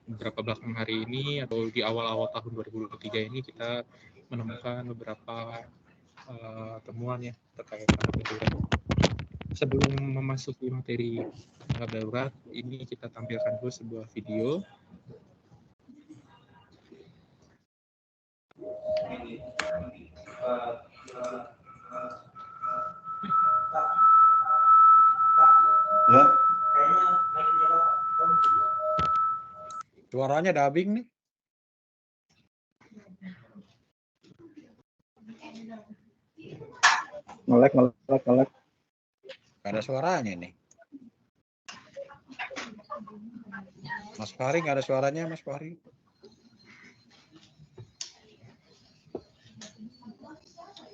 beberapa belakang hari ini atau di awal-awal tahun 2023 ini kita menemukan beberapa temuan ya terkait tanggap darurat. Sebelum memasuki materi tanggap darurat, ini kita tampilkan dulu sebuah video. Suaranya dubbing nih. Ngelek. Gak ada suaranya nih. Mas Fahri nggak ada suaranya, Mas Fahri.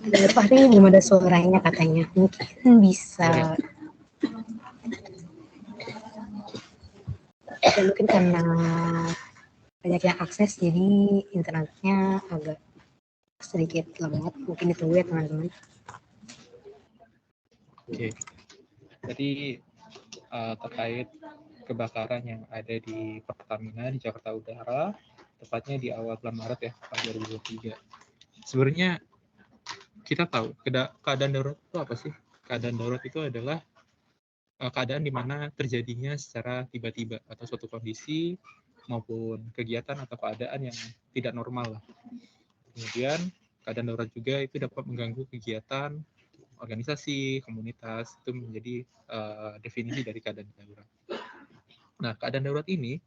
Dari Fahri belum ada suaranya katanya. Mungkin bisa. Ya, mungkin karena banyak yang akses jadi internetnya agak sedikit lemot. Mungkin ditunggu ya teman-teman. Oke. Jadi terkait kebakaran yang ada di Pertamina di Jakarta Utara, tepatnya di awal bulan Maret ya, tahun 2023. Sebenarnya kita tahu keadaan darurat itu apa sih? Keadaan darurat itu adalah keadaan di mana terjadinya secara tiba-tiba atau suatu kondisi maupun kegiatan atau keadaan yang tidak normal lah. Kemudian keadaan darurat juga itu dapat mengganggu kegiatan organisasi, komunitas, itu menjadi definisi dari keadaan darurat. Nah, keadaan darurat ini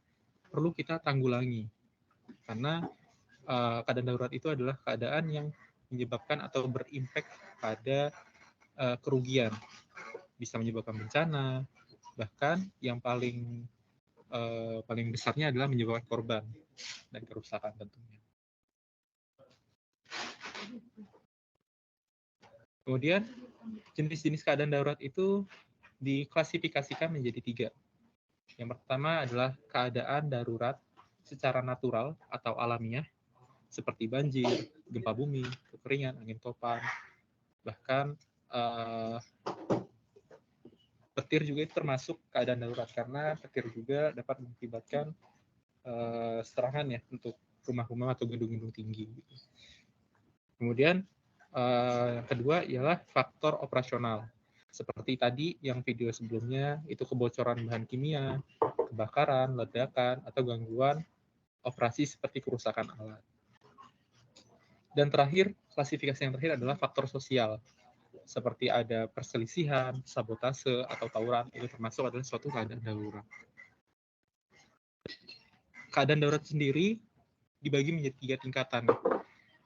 perlu kita tanggulangi karena keadaan darurat itu adalah keadaan yang menyebabkan atau berimpact pada kerugian, bisa menyebabkan bencana, bahkan yang paling besarnya adalah menyebabkan korban dan kerusakan tentunya. Kemudian jenis-jenis keadaan darurat itu diklasifikasikan menjadi 3. Yang pertama adalah keadaan darurat secara natural atau alamiah, seperti banjir, gempa bumi, kekeringan, angin topan, bahkan petir juga itu termasuk keadaan darurat karena petir juga dapat mengakibatkan serangan ya untuk rumah-rumah atau gedung-gedung tinggi. Kemudian yang kedua ialah faktor operasional. Seperti tadi yang video sebelumnya, itu kebocoran bahan kimia, kebakaran, ledakan, atau gangguan operasi seperti kerusakan alat. Dan terakhir, klasifikasi yang terakhir adalah faktor sosial. Seperti ada perselisihan, sabotase, atau tawuran, itu termasuk adalah suatu keadaan darurat. Keadaan darurat sendiri dibagi menjadi 3 tingkatan.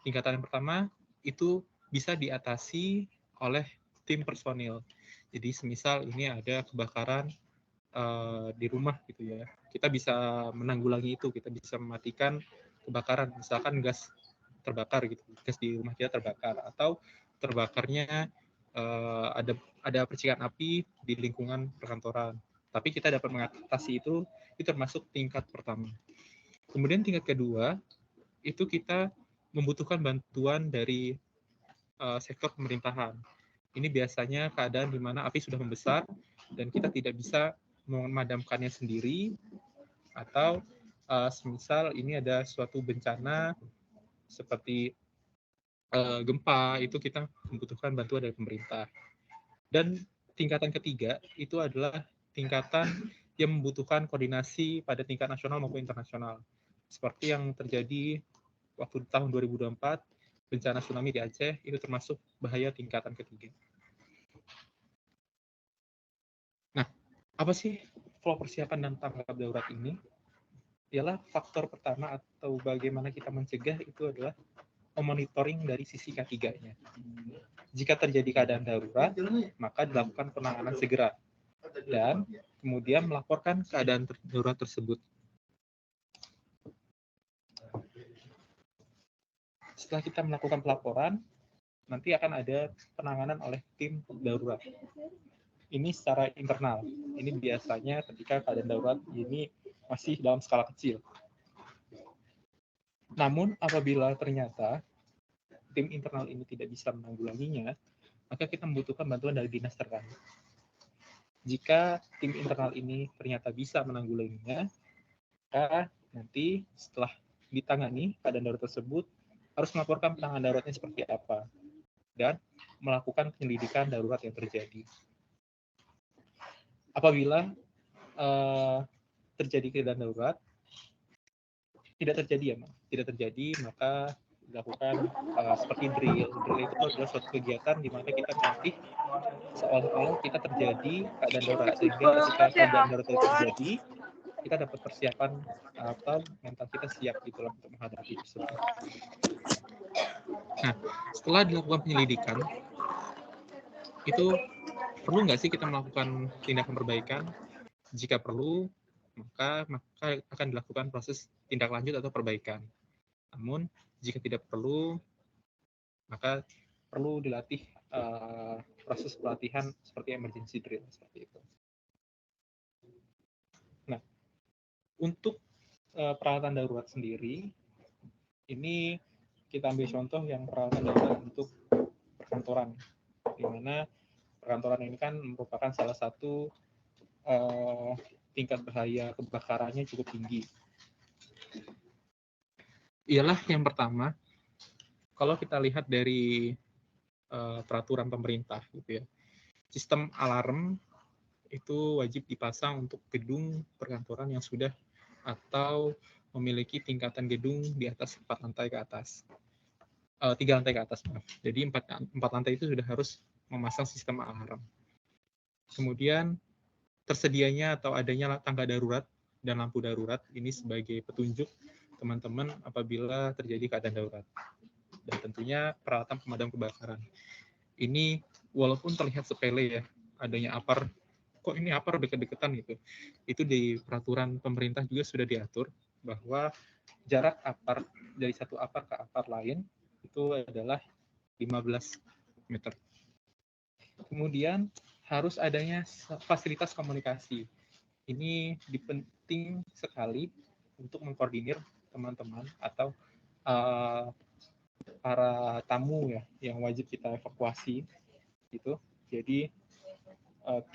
Tingkatan yang pertama itu bisa diatasi oleh tim personil. Jadi semisal ini ada kebakaran di rumah gitu ya, kita bisa menanggulangi itu, kita bisa mematikan kebakaran, misalkan gas terbakar gitu, gas di rumah kita terbakar, atau terbakarnya ada percikan api di lingkungan perkantoran. Tapi kita dapat mengatasi itu termasuk tingkat pertama. Kemudian tingkat kedua itu kita membutuhkan bantuan dari sektor pemerintahan. Ini biasanya keadaan di mana api sudah membesar dan kita tidak bisa memadamkannya sendiri, atau semisal ini ada suatu bencana seperti gempa, itu kita membutuhkan bantuan dari pemerintah. Dan tingkatan ketiga itu adalah tingkatan yang membutuhkan koordinasi pada tingkat nasional maupun internasional. Seperti yang terjadi waktu tahun 2024, bencana tsunami di Aceh, itu termasuk bahaya tingkatan ketiga. Nah, apa sih flow persiapan dan tanggap darurat ini? Ialah faktor pertama atau bagaimana kita mencegah itu adalah memonitoring dari sisi ketiganya. Jika terjadi keadaan darurat, maka dilakukan penanganan segera dan kemudian melaporkan keadaan darurat tersebut. Setelah kita melakukan pelaporan, nanti akan ada penanganan oleh tim darurat. Ini secara internal. Ini biasanya ketika keadaan darurat ini masih dalam skala kecil. Namun apabila ternyata tim internal ini tidak bisa menanggulanginya, maka kita membutuhkan bantuan dari dinas terkait. Jika tim internal ini ternyata bisa menanggulanginya, maka nanti setelah ditangani keadaan darurat tersebut harus melaporkan penanganan daruratnya seperti apa dan melakukan penyelidikan darurat yang terjadi. Apabila terjadi keadaan darurat, tidak terjadi, maka dilakukan seperti drill. Drill itu adalah suatu kegiatan di mana kita melatih seolah-olah kita terjadi keadaan darurat, sehingga ketika keadaan darurat itu terjadi, kita dapat persiapan atau mental kita siap gitu loh untuk menghadapi tersebut. Nah, setelah dilakukan penyelidikan, itu perlu nggak sih kita melakukan tindakan perbaikan? Jika perlu, maka akan dilakukan proses tindak lanjut atau perbaikan. Namun, jika tidak perlu, maka perlu dilatih proses pelatihan seperti emergency drill seperti itu. Nah, untuk peralatan darurat sendiri, ini kita ambil contoh yang peralatan darurat untuk perkantoran, di mana perkantoran ini kan merupakan salah satu tingkat bahaya kebakarannya cukup tinggi. Ialah yang pertama, kalau kita lihat dari peraturan pemerintah gitu ya, sistem alarm itu wajib dipasang untuk gedung perkantoran yang sudah atau memiliki tingkatan gedung di atas 4 lantai ke atas. 3 lantai ke atas, maaf. Jadi 4 lantai itu sudah harus memasang sistem alarm. Kemudian tersedianya atau adanya tangga darurat dan lampu darurat ini sebagai petunjuk teman-teman apabila terjadi keadaan darurat. Dan tentunya peralatan pemadam kebakaran. Ini walaupun terlihat sepele ya, adanya apar, kok ini apar deket-deketan gitu. Itu di peraturan pemerintah juga sudah diatur bahwa jarak apar dari satu apar ke apar lain itu adalah 15 meter. Kemudian harus adanya fasilitas komunikasi. Ini penting sekali untuk mengkoordinir teman-teman atau para tamu ya yang wajib kita evakuasi gitu. Jadi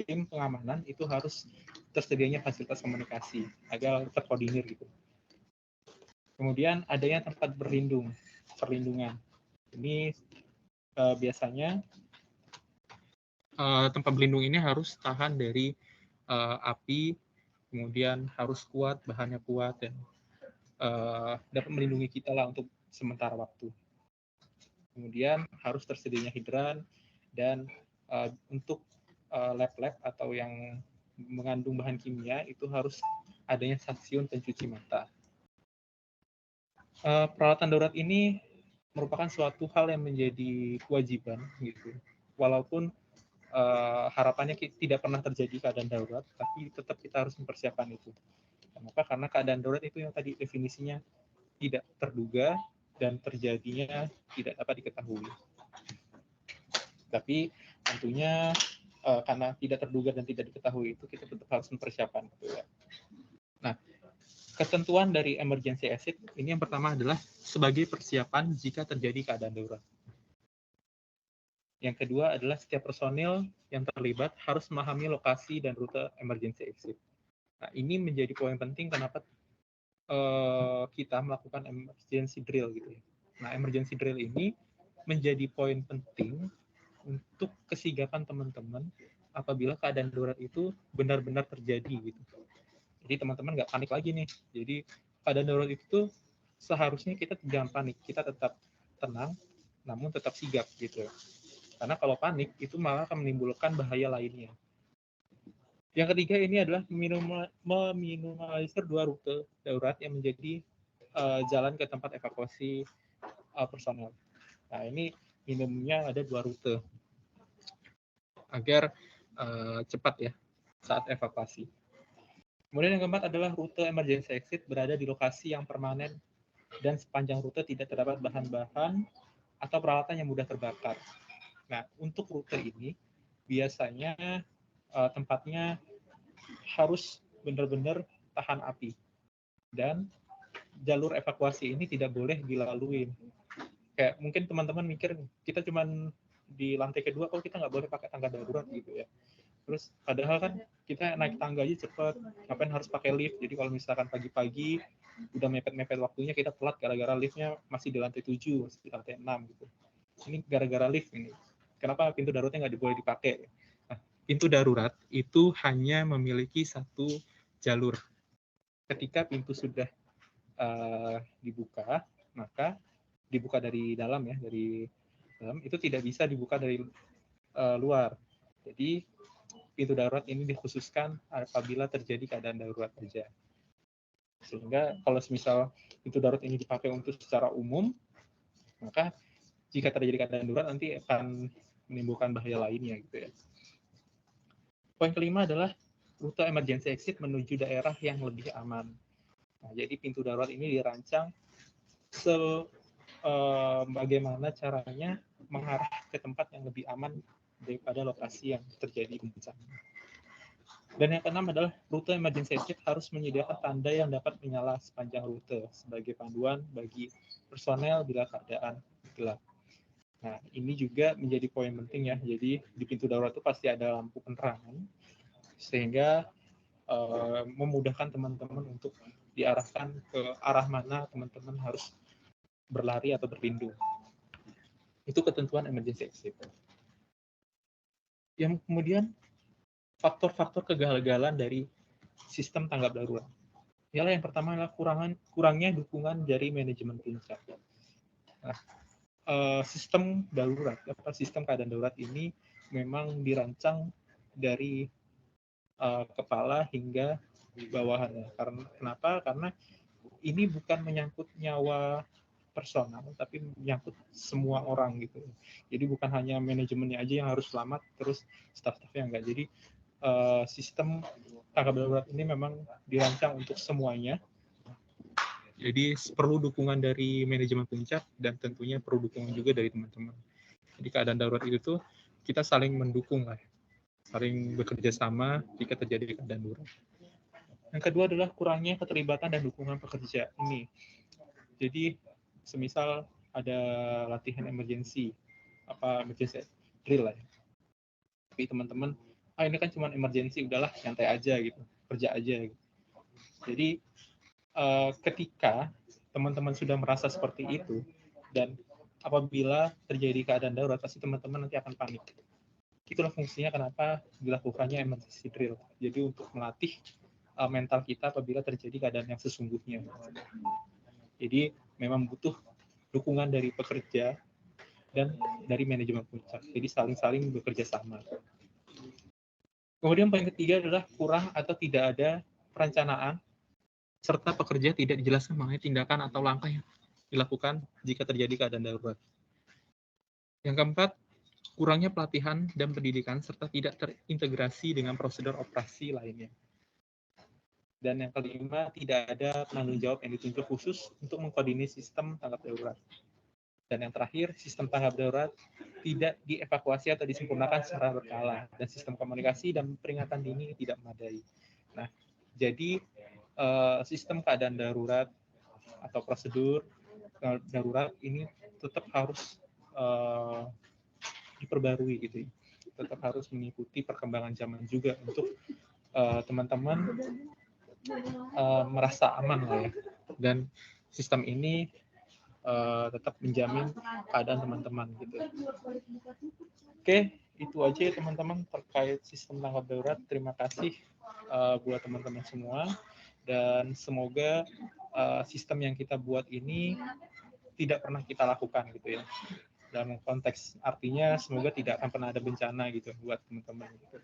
tim pengamanan itu harus tersedianya fasilitas komunikasi agar terkoordinir gitu. Kemudian adanya tempat perlindungan. Ini biasanya tempat berlindung ini harus tahan dari api, kemudian harus kuat, bahannya kuat dan dapat melindungi kita lah untuk sementara waktu. Kemudian harus tersedianya hidran dan untuk lab-lab atau yang mengandung bahan kimia itu harus adanya stasiun pencuci mata. Peralatan darurat ini merupakan suatu hal yang menjadi kewajiban gitu. Walaupun harapannya tidak pernah terjadi keadaan darurat, tapi tetap kita harus mempersiapkan itu. Kenapa? Karena keadaan darurat itu yang tadi definisinya tidak terduga dan terjadinya tidak dapat diketahui. Tapi tentunya karena tidak terduga dan tidak diketahui itu kita tetap harus mempersiapkan. Nah, ketentuan dari emergency exit ini yang pertama adalah sebagai persiapan jika terjadi keadaan darurat. Yang kedua adalah setiap personil yang terlibat harus memahami lokasi dan rute emergency exit. Nah, ini menjadi poin penting kenapa kita melakukan emergency drill gitu ya. Nah, emergency drill ini menjadi poin penting untuk kesigapan teman-teman apabila keadaan darurat itu benar-benar terjadi gitu. Jadi teman-teman nggak panik lagi nih. Jadi keadaan darurat itu seharusnya kita jangan panik, kita tetap tenang, namun tetap sigap gitu. Karena kalau panik itu malah akan menimbulkan bahaya lainnya. Yang ketiga ini adalah meminimalisir 2 rute darurat yang menjadi jalan ke tempat evakuasi personel. Nah, ini minimumnya ada 2 rute agar cepat ya saat evakuasi. Kemudian yang keempat adalah rute emergency exit berada di lokasi yang permanen dan sepanjang rute tidak terdapat bahan-bahan atau peralatan yang mudah terbakar. Nah, untuk rute ini biasanya tempatnya harus benar-benar tahan api dan jalur evakuasi ini tidak boleh dilalui. Kayak mungkin teman-teman mikir kita cuma di lantai kedua, kok kita nggak boleh pakai tangga darurat gitu ya. Terus padahal kan kita naik tangga aja cepat, ngapain harus pakai lift. Jadi kalau misalkan pagi-pagi udah mepet-mepet waktunya, kita telat gara-gara liftnya masih di lantai 7, masih di lantai 6 gitu. Ini gara-gara lift ini. Kenapa pintu daruratnya nggak boleh dipakai? Nah, pintu darurat itu hanya memiliki satu jalur. Ketika pintu sudah dibuka, maka dibuka dari dalam ya, dari dalam itu tidak bisa dibuka dari luar. Jadi pintu darurat ini dikhususkan apabila terjadi keadaan darurat saja. Sehingga kalau misal pintu darurat ini dipakai untuk secara umum, maka jika terjadi keadaan darurat nanti akan menimbulkan bahaya lainnya gitu ya. Poin kelima adalah rute emergency exit menuju daerah yang lebih aman. Nah, jadi pintu darurat ini dirancang bagaimana caranya mengarah ke tempat yang lebih aman daripada lokasi yang terjadi bencana. Dan yang keenam adalah rute emergency exit harus menyediakan tanda yang dapat menyala sepanjang rute sebagai panduan bagi personel bila keadaan gelap. Nah, ini juga menjadi poin penting ya. Jadi di pintu darurat itu pasti ada lampu penerangan sehingga memudahkan teman-teman untuk diarahkan ke arah mana teman-teman harus berlari atau berlindung. Itu ketentuan emergency exit. Yang kemudian faktor-faktor kegagalan dari sistem tanggap darurat. Ialah yang pertama adalah kurangnya dukungan dari manajemen puncak. Nah, sistem darurat, sistem keadaan darurat ini memang dirancang dari kepala hingga bawahannya. Kenapa? Karena ini bukan menyangkut nyawa personal, tapi menyangkut semua orang gitu. Jadi bukan hanya manajemennya aja yang harus selamat, terus staff-staffnya enggak. Jadi sistem tanggap darurat ini memang dirancang untuk semuanya. Jadi perlu dukungan dari manajemen puncak dan tentunya perlu dukungan juga dari teman-teman. Jadi keadaan darurat itu tuh kita saling mendukung lah, saling bekerja sama jika terjadi keadaan darurat. Yang kedua adalah kurangnya keterlibatan dan dukungan pekerja ini. Jadi semisal ada latihan emergency drill lah ya. Tapi teman-teman, ini kan cuma emergency, udahlah santai aja gitu, kerja aja gitu. Jadi ketika teman-teman sudah merasa seperti itu dan apabila terjadi keadaan darurat, pasti teman-teman nanti akan panik. Itulah fungsinya kenapa dilakukannya emergency drill. Jadi untuk melatih mental kita apabila terjadi keadaan yang sesungguhnya. Jadi memang butuh dukungan dari pekerja dan dari manajemen puncak. Jadi saling-saling bekerja sama. Kemudian poin ketiga adalah kurang atau tidak ada perencanaan serta pekerja tidak dijelaskan mengenai tindakan atau langkah yang dilakukan jika terjadi keadaan darurat. Yang keempat, kurangnya pelatihan dan pendidikan serta tidak terintegrasi dengan prosedur operasi lainnya. Dan yang kelima, tidak ada penanggung jawab yang ditunjuk khusus untuk mengkoordinir sistem tanggap darurat. Dan yang terakhir, sistem tanggap darurat tidak dievakuasi atau disempurnakan secara berkala, dan sistem komunikasi dan peringatan dini tidak memadai. Nah, jadi sistem keadaan darurat atau prosedur darurat ini tetap harus diperbarui gitu, tetap harus mengikuti perkembangan zaman juga untuk teman-teman merasa aman lah ya. Dan sistem ini tetap menjamin keadaan teman-teman gitu. Oke, itu aja ya teman-teman terkait sistem tanggap darurat. Terima kasih buat teman-teman semua dan semoga sistem yang kita buat ini tidak pernah kita lakukan gitu ya. Dalam konteks artinya semoga tidak akan pernah ada bencana gitu buat teman-teman gitu.